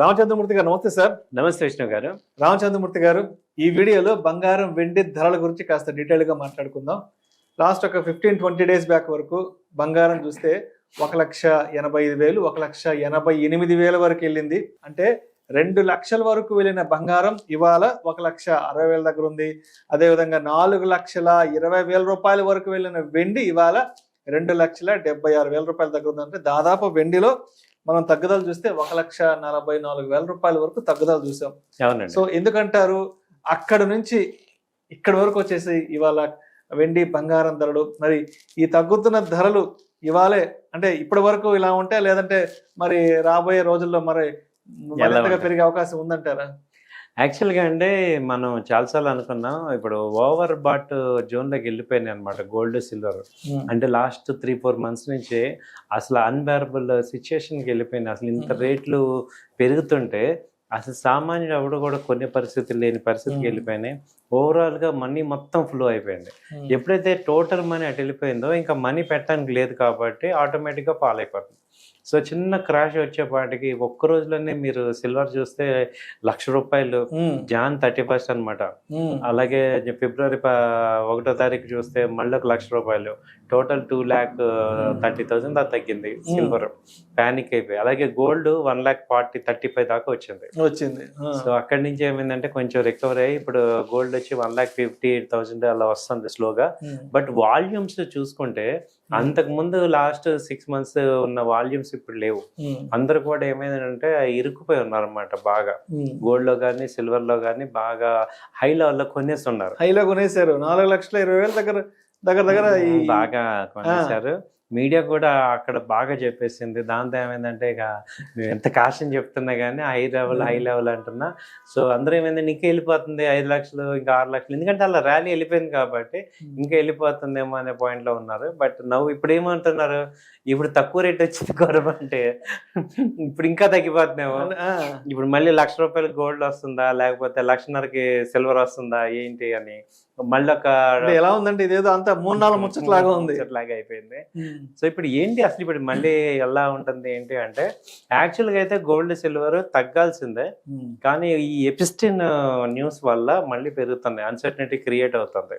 రామచంద్రమూర్తి గారు నమస్తే సార్. నమస్తే విష్ణు గారు. రామచంద్రమూర్తి గారు, ఈ వీడియోలో బంగారం వెండి ధరల గురించి కాస్త డీటెయిల్గా మాట్లాడుకుందాం. లాస్ట్ ఒక 15-20 డేస్ బ్యాక్ వరకు బంగారం చూస్తే 1,85,000 1,88,000 వరకు వెళ్ళింది. అంటే 2 లక్షల వరకు వెళ్ళిన బంగారం ఇవాళ 1,60,000 దగ్గర ఉంది. అదేవిధంగా 4,20,000 రూపాయల వరకు వెళ్ళిన వెండి ఇవాళ 2,76,000 రూపాయల దగ్గర ఉంది. అంటే దాదాపు వెండిలో మనం తగ్గుదల చూస్తే 1,44,000 రూపాయల వరకు తగ్గుదల చూసాం. సో ఎందుకంటారు అక్కడ నుంచి ఇక్కడ వరకు వచ్చేసి ఇవాళ వెండి బంగారం ధరలు, మరి ఈ తగ్గుతున్న ధరలు ఇవాళే అంటే ఇప్పటి వరకు ఇలా ఉంటే, లేదంటే మరి రాబోయే రోజుల్లో మరి మరింతగా పెరిగే అవకాశం ఉందంటారా? యాక్చువల్గా అంటే మనం చాలాసార్లు అనుకున్నాం, ఇప్పుడు ఓవర్ బాట్ జోన్లోకి వెళ్ళిపోయినాయి అనమాట గోల్డ్ సిల్వర్. అంటే లాస్ట్ 3-4 మంత్స్ నుంచి అసలు అన్బేరబుల్ సిచ్యుయేషన్కి వెళ్ళిపోయినాయి. అసలు ఇంత రేట్లు పెరుగుతుంటే అసలు సామాన్యుడు ఎవడు కూడా కొనే పరిస్థితులు లేని పరిస్థితికి వెళ్ళిపోయినాయి. ఓవరాల్గా మనీ మొత్తం ఫ్లో అయిపోయింది. ఎప్పుడైతే టోటల్ మనీ అటు వెళ్ళిపోయిందో ఇంకా మనీ పెట్టడానికి లేదు కాబట్టి ఆటోమేటిక్గా ఫాల్ అయిపోతుంది. సో చిన్న క్రాష్ వచ్చేపాటికి ఒక్క రోజులోనే మీరు సిల్వర్ చూస్తే ₹1,00,000 జాన్ 31 అనమాట. అలాగే ఫిబ్రవరి 1వ తారీఖు చూస్తే మళ్ళీ ₹1,00,000, టోటల్ 2,30,000 దాకా తగ్గింది సిల్వర్. ప్యానిక్ అయిపోయి. అలాగే గోల్డ్ 1,40,35 దాకా వచ్చింది. సో అక్కడి నుంచి ఏమైందంటే కొంచెం రికవర్ అయ్యి ఇప్పుడు గోల్డ్ వచ్చి 1,58,000 అలా వస్తుంది స్లోగా. బట్ వాల్యూమ్స్ చూసుకుంటే అంతకు ముందు లాస్ట్ 6 మంత్స్ ఉన్న వాల్యూమ్స్ ఇప్పుడు లేవు. అందరు కూడా ఏమైందంటే ఇరుక్కుపోయి ఉన్నారు అనమాట. బాగా గోల్డ్ లో కానీ సిల్వర్ లో కానీ బాగా హై లెవెల్లో కొనేస్తున్నారు. హైలో కొనేసారు. 4,20,000 దగ్గర బాగా కొనేసారు. మీడియా కూడా అక్కడ బాగా చెప్పేసింది. దాంతో ఏమైందంటే ఇక మేము ఎంత కాస్ట్ అని చెప్తున్నా కానీ హై లెవెల్ అంటున్నా. సో అందరూ ఏమైందంటే ఇంకా వెళ్ళిపోతుంది 5 లక్షలు ఇంకా 6 లక్షలు, ఎందుకంటే అలా ర్యాలీ వెళ్ళిపోయింది కాబట్టి ఇంకా వెళ్ళిపోతుందేమో అనే పాయింట్ లో ఉన్నారు. బట్ ఇప్పుడు ఏమంటున్నారు, ఇప్పుడు తక్కువ రేట్ వచ్చింది కొరమంటే ఇప్పుడు ఇంకా తగ్గిపోతుందేమో. ఇప్పుడు మళ్ళీ ₹1,00,000 గోల్డ్ వస్తుందా, లేకపోతే 1,50,000కి సిల్వర్ వస్తుందా ఏంటి అని మళ్ళీ ఒక ఎలా ఉందంటే ఇదేదో అంతా 3-4 ముచ్చట్లాగా ఉంది, ముచ్చట్లాగా అయిపోయింది. సో ఇప్పుడు ఏంటి అసలు ఇప్పుడు మళ్ళీ ఎలా ఉంటుంది ఏంటి అంటే, యాక్చువల్గా అయితే గోల్డ్ సిల్వర్ తగ్గాల్సిందే, కానీ ఈ ఎపిస్టిన్ న్యూస్ వల్ల మళ్ళీ పెరుగుతుంది, అన్సర్టనిటీ క్రియేట్ అవుతుంది.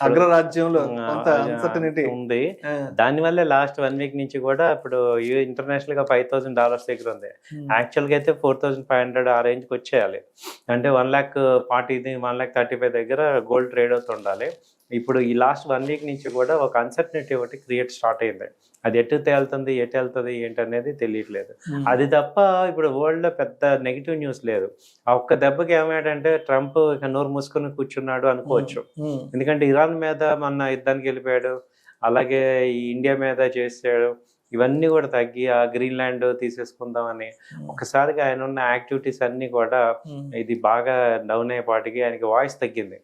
అగ్రరాజ్యంలో ఉంది. దానివల్ల లాస్ట్ 1 వీక్ నుంచి కూడా ఇప్పుడు ఇంటర్నేషనల్ గా $5,000 దగ్గర ఉంది. యాక్చువల్ గా అయితే 4,500 ఆ రేంజ్ కి వచ్చేయాలి. అంటే 1,40,40 1,35 దగ్గర గోల్డ్ ట్రేడ్ అవుతుండాలి. ఇప్పుడు ఈ లాస్ట్ 1 వీక్ నుంచి కూడా ఒక అన్సర్టనిటీ ఒకటి క్రియేట్ స్టార్ట్ అయింది. అది ఎటు వెళ్తుంది ఏంటి అనేది తెలియట్లేదు. అది తప్ప ఇప్పుడు వరల్డ్ లో పెద్ద నెగిటివ్ న్యూస్ లేదు. ఆ ఒక్క దెబ్బకి ఏమయ్యాడంటే ట్రంప్ ఇక నోరు మూసుకొని కూర్చున్నాడు అనుకోవచ్చు. ఎందుకంటే ఇరాన్ మీద మొన్న యుద్ధానికి వెళ్ళిపోయాడు, అలాగే ఈ ఇండియా మీద చేసాడు. ఇవన్నీ కూడా తగ్గి ఆ గ్రీన్లాండ్ తీసేసుకుందామని ఒకసారిగా ఆయన ఉన్న యాక్టివిటీస్ అన్ని కూడా ఇది బాగా డౌన్ అయ్యేపాటికి ఆయనకి వాయిస్ తగ్గింది.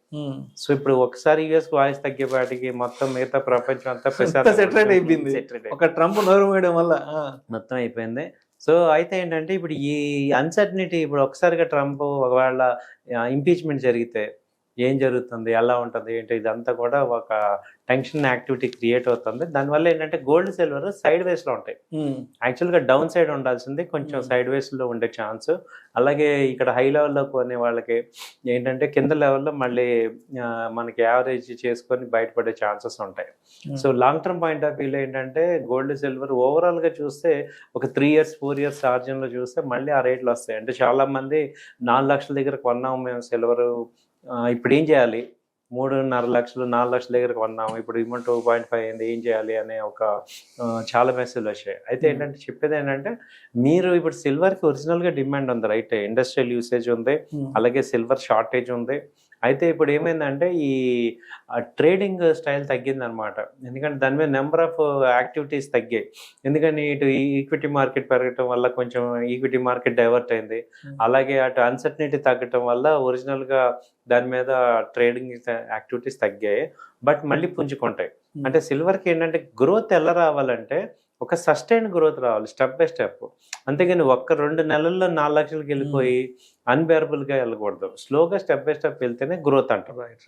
సో ఇప్పుడు ఒకసారి యుఎస్ వాయిస్ తగ్గేపాటికి మొత్తం మిగతా ప్రపంచం అంతా సెటరేట్ అయిపోయింది. ఒక ట్రంప్ నోరు వేయడం వల్ల మొత్తం అయిపోయింది. సో అయితే ఏంటంటే ఇప్పుడు ఈ అన్సర్టనిటీ ఇప్పుడు ఒకసారిగా ట్రంప్ ఒకవేళ ఇంపీచ్మెంట్ జరిగితే ఏం జరుగుతుంది, ఎలా ఉంటుంది ఏంటి, ఇదంతా కూడా ఒక టెన్షన్ యాక్టివిటీ క్రియేట్ అవుతుంది. దానివల్ల ఏంటంటే గోల్డ్ సిల్వర్ సైడ్ వేస్ లో ఉంటాయి. యాక్చువల్గా డౌన్ సైడ్ ఉండాల్సింది కొంచెం సైడ్ వేస్ లో ఉండే ఛాన్స్. అలాగే ఇక్కడ హై లెవెల్లో కొనే వాళ్ళకి ఏంటంటే కింద లెవెల్లో మళ్ళీ మనకి యావరేజ్ చేసుకొని బయటపడే ఛాన్సెస్ ఉంటాయి. So long term point of వ్యూలో ఏంటంటే గోల్డ్ సిల్వర్ ఓవరాల్ గా చూస్తే ఒక 3 years 4 years ఆర్జిన్ లో చూస్తే మళ్ళీ ఆ రేట్లు వస్తాయి. అంటే చాలా మంది 4 లక్షల దగ్గర కొన్నాము మేము సిల్వర్, ఇప్పుడు ఏం చేయాలి, 3.5 లక్షలు 4 లక్షల దగ్గర కొన్నాము, ఇప్పుడు 2.5 అయింది, ఏం చేయాలి అనే ఒక చాలా మెసేజ్లు వచ్చాయి. అయితే ఏంటంటే చెప్పేది ఏంటంటే మీరు ఇప్పుడు సిల్వర్కి ఒరిజినల్గా డిమాండ్ ఉంది, రైట్, ఇండస్ట్రియల్ యూసేజ్ ఉంది, అలాగే సిల్వర్ షార్టేజ్ ఉంది. అయితే ఇప్పుడు ఏమైందంటే ఈ ట్రేడింగ్ స్టైల్ తగ్గింది అనమాట. ఎందుకంటే దాని మీద నెంబర్ ఆఫ్ యాక్టివిటీస్ తగ్గాయి. ఎందుకని ఇటు ఈక్విటీ మార్కెట్ పెరగటం వల్ల కొంచెం ఈక్విటీ మార్కెట్ డైవర్ట్ అయింది. అలాగే అటు అన్సర్టనిటీ తగ్గటం వల్ల ఒరిజినల్గా దాని మీద ట్రేడింగ్ యాక్టివిటీస్ తగ్గాయి. బట్ మళ్ళీ పుంజుకుంటాయి. అంటే సిల్వర్కి ఏంటంటే గ్రోత్ ఎలా రావాలంటే ఒక సస్టైన్ గ్రోత్ రావాలి, స్టెప్ బై స్టెప్. అంతేగాని 1-2 నెలల్లో 4 లక్షలకి వెళ్ళిపోయి అన్బేరబుల్ గా వెళ్ళకూడదు. స్లోగా స్టెప్ బై స్టెప్ వెళ్తేనే గ్రోత్ అంటారు. రైట్.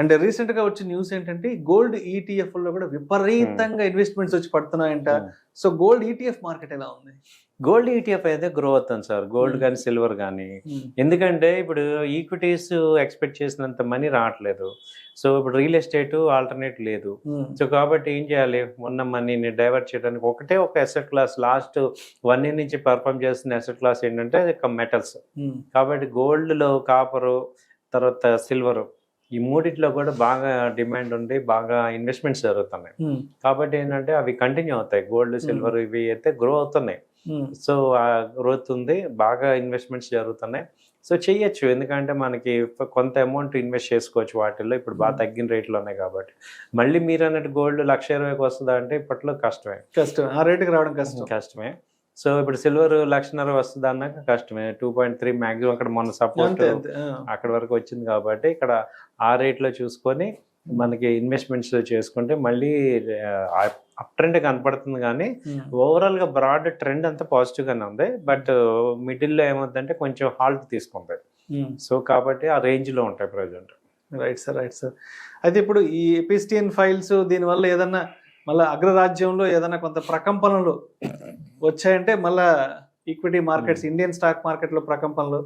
అండ్ రీసెంట్ గా వచ్చిన న్యూస్ ఏంటంటే గోల్డ్ ఈటీఎఫ్ లో కూడా విపరీతంగా ఇన్వెస్ట్మెంట్స్ వచ్చి పడుతున్నాయంట. సో గోల్డ్ ఈటీఎఫ్ మార్కెట్ ఎలా ఉంది? గోల్డ్ ఈటీఎఫ్ అయితే గ్రో అవుతుంది సార్, గోల్డ్ కానీ సిల్వర్ కానీ. ఎందుకంటే ఇప్పుడు ఈక్విటీస్ ఎక్స్పెక్ట్ చేసినంత మనీ రావట్లేదు. సో ఇప్పుడు రియల్ ఎస్టేట్ ఆల్టర్నేట్ లేదు. సో కాబట్టి ఏం చేయాలి, ఉన్న మనీని డైవర్ట్ చేయడానికి ఒకటే ఒక అసెట్ క్లాస్ లాస్ట్ 1 year నుంచి పర్ఫామ్ చేస్తున్న అసెట్ క్లాస్ ఏంటంటే మెటల్స్. కాబట్టి గోల్డ్లో కాపరు, తర్వాత సిల్వర్, ఈ మూడిట్లో కూడా బాగా డిమాండ్ ఉండి బాగా ఇన్వెస్ట్మెంట్స్ జరుగుతున్నాయి. కాబట్టి ఏంటంటే అవి కంటిన్యూ అవుతాయి. గోల్డ్ సిల్వర్ ఇవి అయితే గ్రో అవుతున్నాయి. సో ఆ గ్రోత్ ఉంది, బాగా ఇన్వెస్ట్మెంట్స్ జరుగుతున్నాయి. సో చెయ్యొచ్చు, ఎందుకంటే మనకి కొంత అమౌంట్ ఇన్వెస్ట్ చేసుకోవచ్చు వాటిల్లో. ఇప్పుడు బాగా తగ్గిన రేట్లు ఉన్నాయి కాబట్టి. మళ్ళీ మీరు అన్నట్టు గోల్డ్ 1,20,000కి వస్తుందా అంటే ఇప్పట్లో కష్టమే, ఆ రేటుకి రావడం కష్టమే. సో ఇప్పుడు సిల్వర్ 1,50,000 వస్తుంది అన్నాక కష్టమే. 2.3 మ్యాక్సిమం అక్కడ మొన్న సపోర్ట్ అక్కడ వరకు వచ్చింది కాబట్టి ఇక్కడ ఆ రేట్లో చూసుకొని మనకి ఇన్వెస్ట్మెంట్స్ చేసుకుంటే మళ్ళీ అప్ ట్రెండ్ కనపడుతుంది. కానీ ఓవరాల్ గా బ్రాడ్ ట్రెండ్ అంతా పాజిటివ్ గానే ఉంది. బట్ మిడిల్ లో ఏమవుతుందంటే కొంచెం హాల్ట్ తీసుకుంటాయి. సో కాబట్టి ఆ రేంజ్ లో ఉంటాయి ప్రజెంట్. Right sir. అయితే ఇప్పుడు ఈ ఎపిస్టియన్ ఫైల్స్ దీనివల్ల ఏదన్నా మళ్ళీ అగ్రరాజ్యంలో ఏదైనా కొంత ప్రకంపనలు వచ్చాయంటే మళ్ళా ఈక్విటీ మార్కెట్స్, ఇండియన్ స్టాక్ మార్కెట్లో ప్రకంపనలు